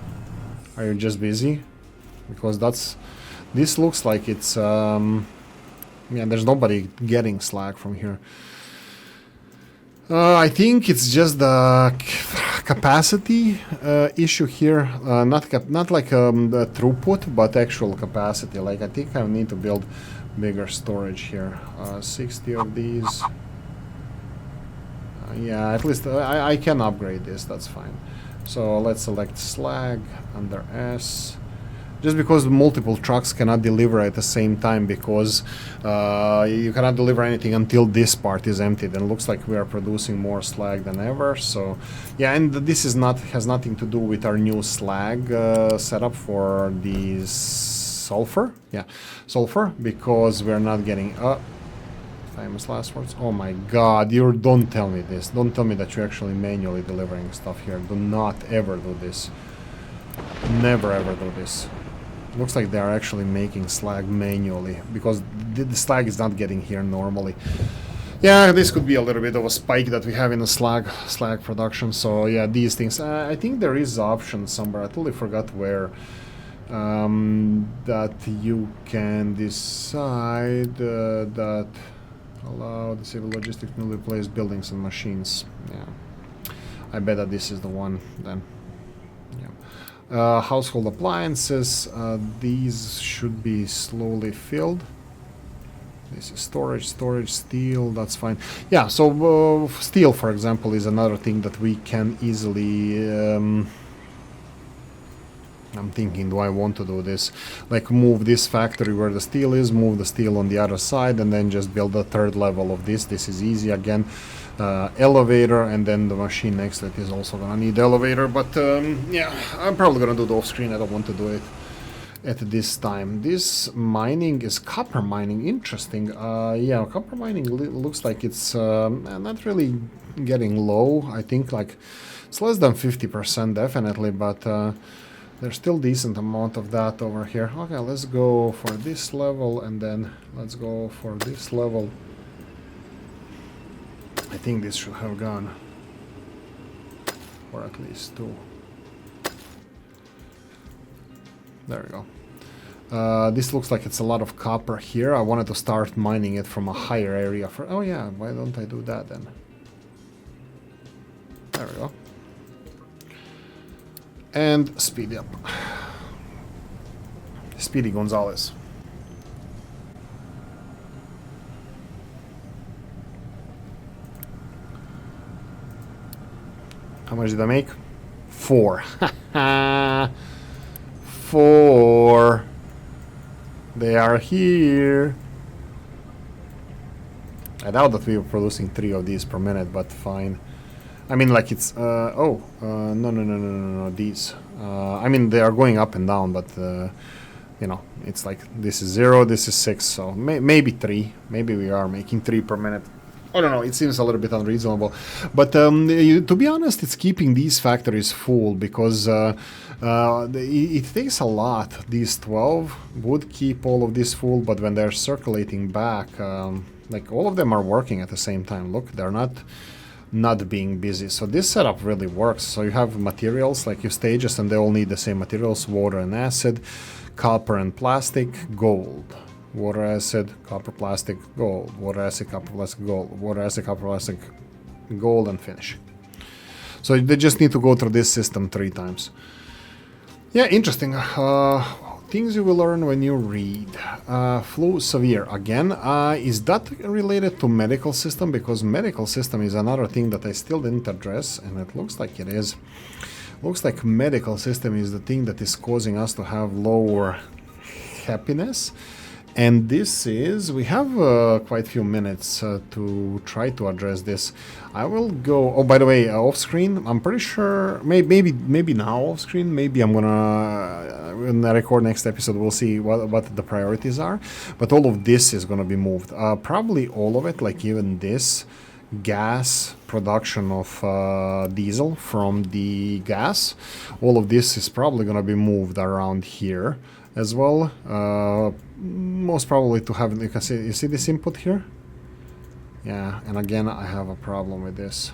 Are you just busy? Because this looks like it's, yeah, there's nobody getting slag from here. I think it's just the capacity issue here, not like the throughput, but actual capacity. Like I think I need to build bigger storage here. 60 of these. Yeah, at least I can upgrade this. That's fine. So let's select slag under S. Just because multiple trucks cannot deliver at the same time, because you cannot deliver anything until this part is emptied, and it looks like we are producing more slag than ever. So yeah, and this is has nothing to do with our new slag setup for the sulfur. Yeah, sulfur, because we're not getting famous last words. Oh my god, don't tell me this. Don't tell me that you're actually manually delivering stuff here. Do not ever do this. Never ever do this. Looks like they are actually making slag manually, because the slag is not getting here normally. Yeah, this could be a little bit of a spike that we have in the slag production. So yeah, these things. I think there is option somewhere. I totally forgot where. That you can decide that allow the civil logistics to replace buildings and machines. Yeah, I bet that this is the one then. Yeah. Household appliances, these should be slowly filled. This is storage, steel, that's fine. Yeah, so steel, for example, is another thing that we can easily... I'm thinking, do I want to do this? Like move this factory where the steel is, move the steel on the other side, and then just build a third level of this. This is easy again. Elevator, and then the machine next to it is also gonna need elevator, but yeah, I'm probably gonna do it off screen. I don't want to do it at this time. This mining is copper mining. Interesting. Yeah, copper mining looks like it's not really getting low. I think like it's less than 50% definitely, but there's still decent amount of that over here. Okay, let's go for this level, and then let's go for this level. I think this should have gone, or at least 2. There we go. This looks like it's a lot of copper here. I wanted to start mining it from a higher area. Oh yeah, why don't I do that then? There we go. And speed up. Speedy Gonzalez. How much did I make? 4. 4. They are here. I doubt that we were producing 3 of these per minute, but fine. I mean, like it's... no, these. I mean, they are going up and down, but... you know, it's like this is 0, this is 6, so maybe 3. Maybe we are making 3 per minute. I don't know, it seems a little bit unreasonable. But to be honest, it's keeping these factories full because it takes a lot. These 12 would keep all of this full, but when they're circulating back, like all of them are working at the same time. Look, they're not being busy. So this setup really works. So you have materials, like your stages, and they all need the same materials: water and acid, copper and plastic, gold. Water, acid, copper, plastic, gold. Water, acid, copper, plastic, gold. Water, acid, copper, plastic, gold, and finish. So they just need to go through this system 3 times. Yeah, interesting. Things you will learn when you read. Flu severe again. Is that related to medical system? Because medical system is another thing that I still didn't address, and it looks like it is. Looks like medical system is the thing that is causing us to have lower happiness. And this is, we have quite a few minutes to try to address this. I will go, oh, by the way, off screen, I'm pretty sure, maybe now off screen, maybe I'm gonna, when I record next episode, we'll see what the priorities are. But all of this is gonna be moved. Probably all of it, like even this gas production of diesel from the gas, all of this is probably gonna be moved around here as well. Most probably to have, you can see, you see this input here? Yeah, and again I have a problem with this,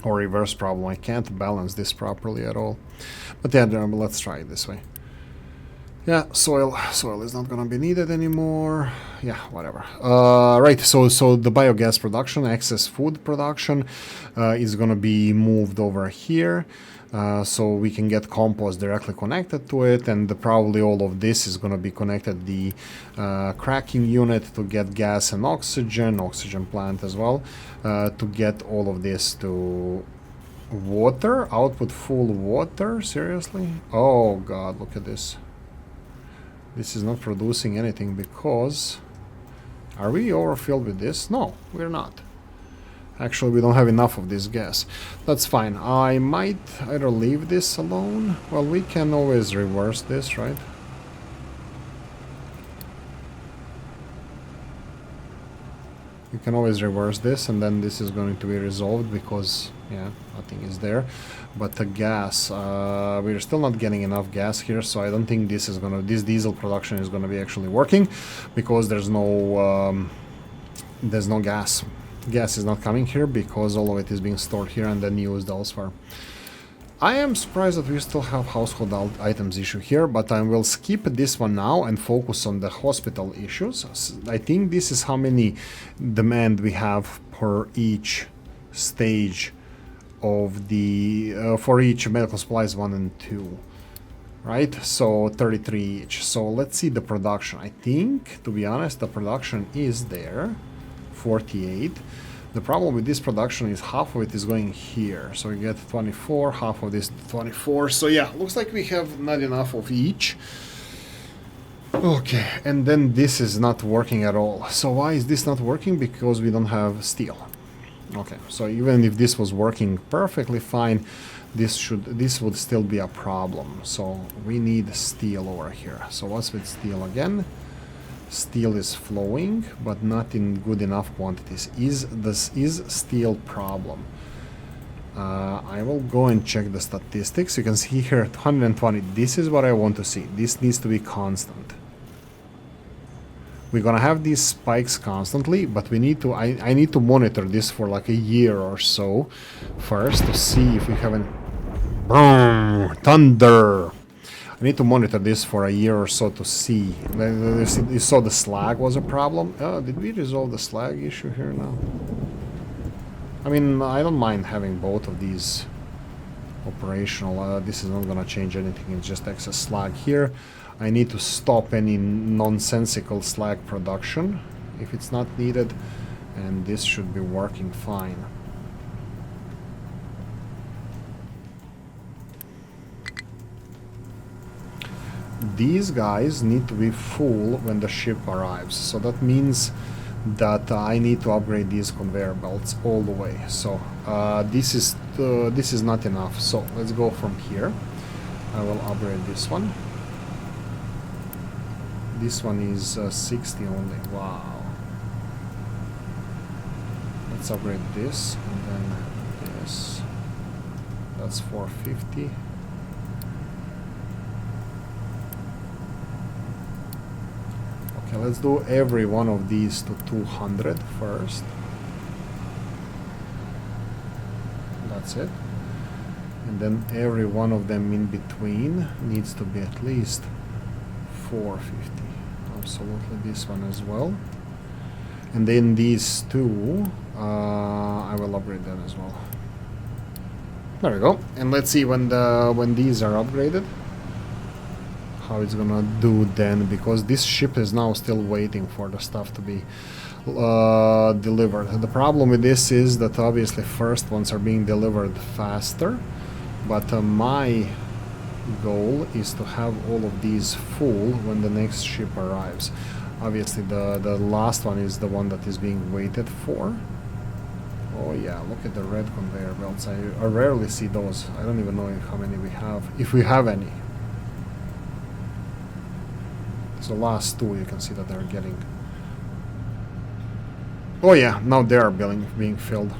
or reverse problem. I can't balance this properly at all. But yeah, let's try it this way. Yeah, soil is not gonna be needed anymore. Yeah, whatever. Right, so the biogas production, excess food production, is gonna be moved over here. So we can get compost directly connected to it, and probably all of this is going to be connected the cracking unit to get gas and oxygen plant as well, to get all of this to water, output full water. Seriously? Oh god, look at this. This is not producing anything because... Are we overfilled with this? No, we're not. Actually, we don't have enough of this gas. That's fine. I might either leave this alone. Well, we can always reverse this, right? You can always reverse this, and then this is going to be resolved because, yeah, nothing is there. But the gas, we're still not getting enough gas here, so I don't think this diesel production is gonna be actually working because there's no gas. Gas is not coming here because all of it is being stored here and then used elsewhere. I am surprised that we still have household items issue here, but I will skip this one now and focus on the hospital issues. I think this is how many demand we have per each stage of the for each medical supplies 1 and 2, right? So 33 each. So let's see the production. I think, to be honest, the production is there, 48. The problem with this production is half of it is going here. So we get 24, half of this 24. So yeah, looks like we have not enough of each. Okay, and then this is not working at all. So why is this not working? Because we don't have steel. Okay, so even if this was working perfectly fine, this would still be a problem. So we need steel over here. So what's with steel again? Steel is flowing, but not in good enough quantities. This is steel problem. I will go and check the statistics. You can see here 120. This is what I want to see. This needs to be constant. We're gonna have these spikes constantly, but we need to. I need to monitor this for like a year or so first to see if we have any. Boom! Thunder! I need to monitor this for a year or so to see. You saw the slag was a problem. Did we resolve the slag issue here now? I mean, I don't mind having both of these operational. This is not gonna change anything. It's just excess slag here. I need to stop any nonsensical slag production if it's not needed, and this should be working fine. These guys need to be full when the ship arrives, so that means that I need to upgrade these conveyor belts all the way. So this is not enough, so let's go from here. I will upgrade this one. This one is 60 only. Wow. Let's upgrade this and then this. That's 450. Okay, let's do every one of these to 200 first. That's it. And then every one of them in between needs to be at least 450. Absolutely, this one as well. And then these two, I will upgrade them as well. There we go. And let's see when these are upgraded, how it's gonna do then, because this ship is now still waiting for the stuff to be delivered. The problem with this is that obviously first ones are being delivered faster, but my goal is to have all of these full when the next ship arrives. Obviously the last one is the one that is being waited for. Oh yeah, look at the red conveyor belts. I rarely see those. I don't even know how many we have, if we have any. So last two you can see that they're getting. Oh yeah, now they are being filled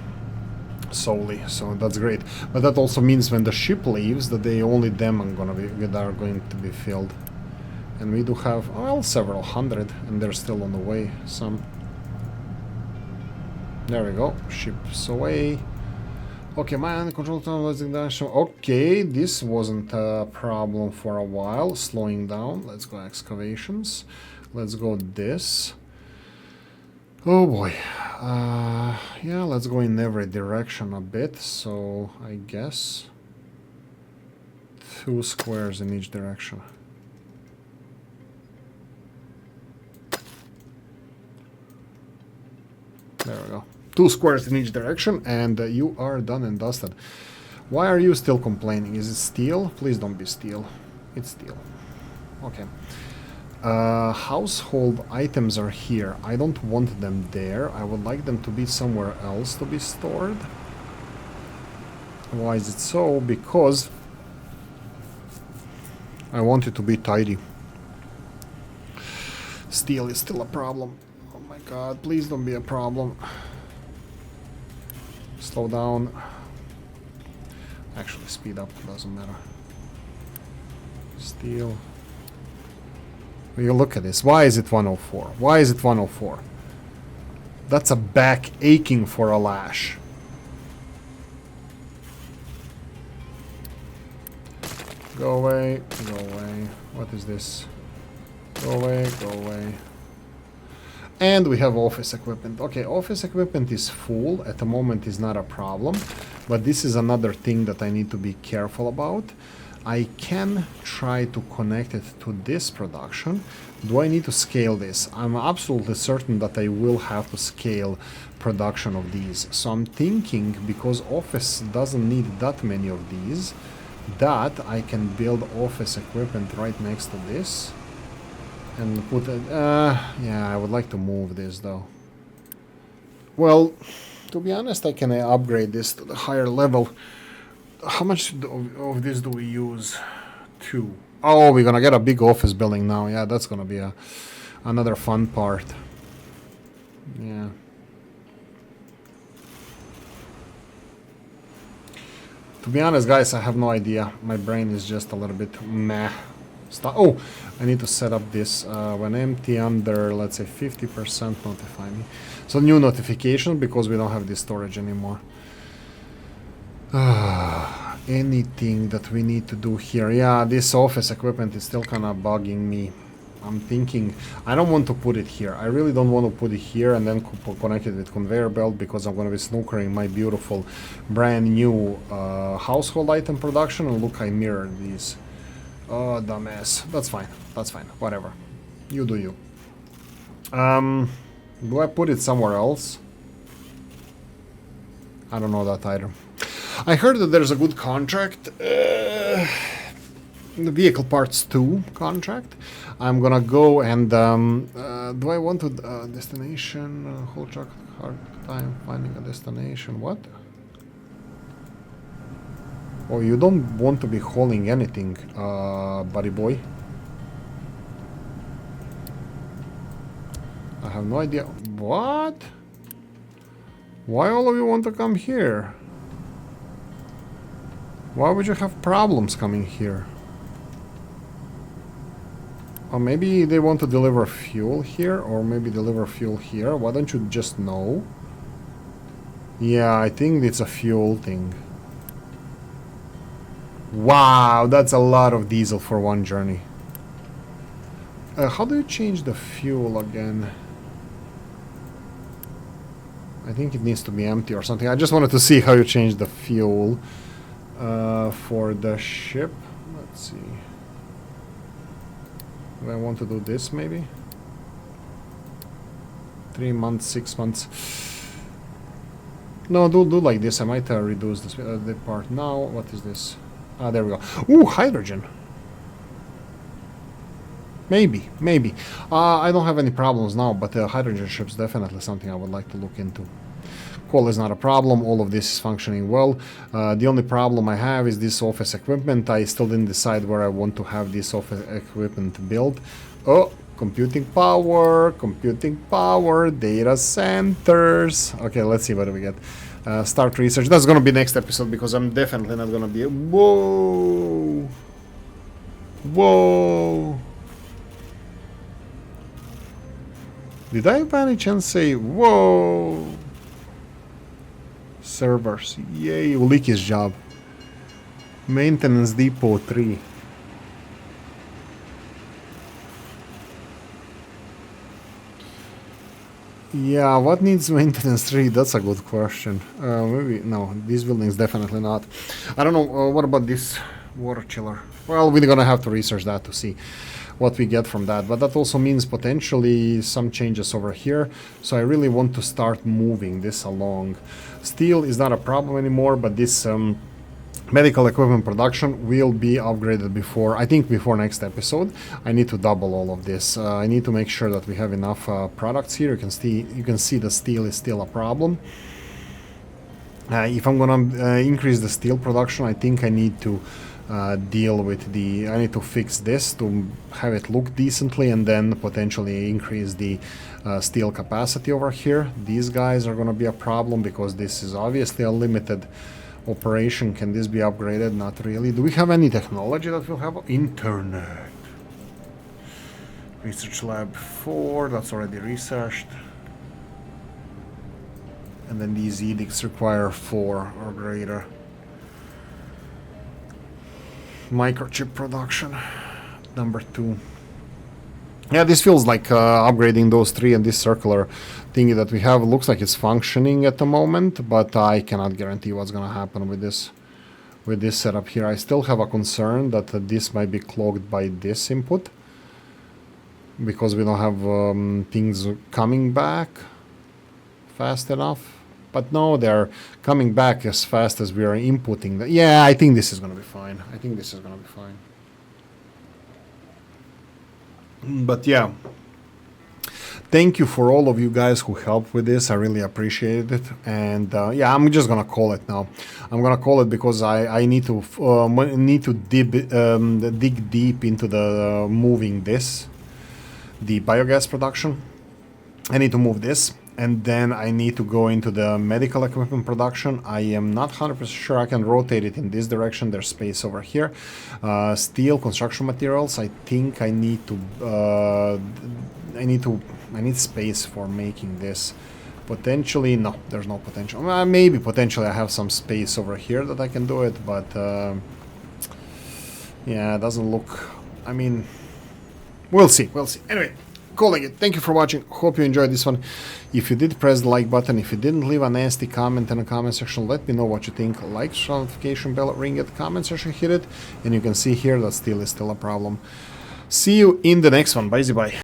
solely, so that's great. But that also means when the ship leaves, that only them are going to be filled. And we do have, well, several hundred, and they're still on the way. Some. There we go. Ships away. Okay, man, control time was international. Okay, this wasn't a problem for a while. Slowing down. Let's go excavations. Let's go this. Oh boy. Yeah, let's go in every direction a bit. So I guess 2 squares in each direction. There we go. 2 squares in each direction, and you are done and dusted. Why are you still complaining? Is it steel? Please don't be steel. It's steel. Okay. Household items are here. I don't want them there. I would like them to be somewhere else to be stored. Why is it so? Because I want it to be tidy. Steel is still a problem. Oh my god, please don't be a problem. Slow down. Actually, speed up, doesn't matter. Steel. You look at this. Why is it 104? Why is it 104? That's a back aching for a lash. Go away, go away. What is this? Go away, go away. And we have office equipment. Okay, office equipment is full. At the moment is not a problem. But this is another thing that I need to be careful about. I can try to connect it to this production. Do I need to scale this? I'm absolutely certain that I will have to scale production of these. So I'm thinking, because office doesn't need that many of these, that I can build office equipment right next to this. And put it... yeah, I would like to move this though. Well, to be honest, I can upgrade this to the higher level. How much of this do we use? 2. Oh, we're gonna get a big office building now. Yeah, that's gonna be another fun part. Yeah. To be honest, guys, I have no idea. My brain is just a little bit meh. Oh, I need to set up this when empty under, let's say, 50%, notify me. So new notification, because we don't have this storage anymore. Anything that we need to do here? Yeah, this office equipment is still kind of bugging me. I'm thinking, I don't want to put it here. I really don't want to put it here and then connect it with conveyor belt, because I'm going to be snookering my beautiful brand new household item production. And look, I mirrored these. Oh, dumbass. That's fine. That's fine. Whatever. You do you. Do I put it somewhere else? I don't know that either. I heard that there's a good contract. The vehicle parts 2 contract. I'm gonna go and do I want to destination whole truck hard time finding a destination? What? Oh, you don't want to be hauling anything, buddy boy. I have no idea. What? Why all of you want to come here? Why would you have problems coming here? Or maybe they want to deliver fuel here, or maybe deliver fuel here. Why don't you just know? Yeah, I think it's a fuel thing. Wow, that's a lot of diesel for one journey. How do you change the fuel again? I think it needs to be empty or something. I just wanted to see how you change the fuel for the ship. Let's see. Do I want to do this maybe? 3 months, 6 months. No, do like this. I might reduce this the part now. What is this? Ah, there we go. Ooh, hydrogen. Maybe, maybe. I don't have any problems now, but hydrogen ship's definitely something I would like to look into. Coal is not a problem. All of this is functioning well. The only problem I have is this office equipment. I still didn't decide where I want to have this office equipment built. Oh, computing power, data centers. Okay, let's see what do we get. Start research. That's gonna be next episode, because I'm definitely not gonna be... Whoa! Whoa! Did I by any chance say whoa? Servers. Yay, Oolykee's job. Maintenance Depot 3. Yeah, what needs maintenance 3? That's a good question. Maybe, no, these buildings definitely not. I don't know, what about this water chiller? Well, we're gonna have to research that to see what we get from that, but that also means potentially some changes over here, so I really want to start moving this along. Steel is not a problem anymore, but this medical equipment production will be upgraded before, I think before next episode. I need to double all of this. I need to make sure that we have enough products here. You can see the steel is still a problem. If I'm gonna increase the steel production, I think I need to deal with I need to fix this to have it look decently, and then potentially increase the steel capacity over here. These guys are gonna be a problem, because this is obviously a limited operation. Can this be upgraded? Not really. Do we have any technology that will have internet? Research lab 4, that's already researched. And then these edicts require 4 or greater. Microchip production, number 2. Yeah, this feels like upgrading those 3 and this circular thingy that we have. Looks like it's functioning at the moment, but I cannot guarantee what's gonna happen with this setup here. I still have a concern that this might be clogged by this input because we don't have things coming back fast enough. But no, they're coming back as fast as we are inputting. Yeah, I think this is gonna be fine. I think this is gonna be fine. But yeah, thank you for all of you guys who helped with this. I really appreciate it. And yeah, I'm just gonna call it now. I'm gonna call it because I need to dig deep into the moving the biogas production. I need to move this, and then I need to go into the medical equipment production. I am not 100% sure I can rotate it in this direction. There's space over here. Steel, construction materials. I think I need to. I need space for making this. Potentially, no, there's no potential. Maybe potentially I have some space over here that I can do it, but yeah, it doesn't look. I mean, we'll see. We'll see. Anyway. Calling it. Thank you for watching. Hope you enjoyed this one. If you did, press the like button. If you didn't, leave a nasty comment in the comment section. Let me know what you think. Like, notification bell, ring it, comment section, hit it. And you can see here that steel is still a problem. See you in the next one. Bye-bye.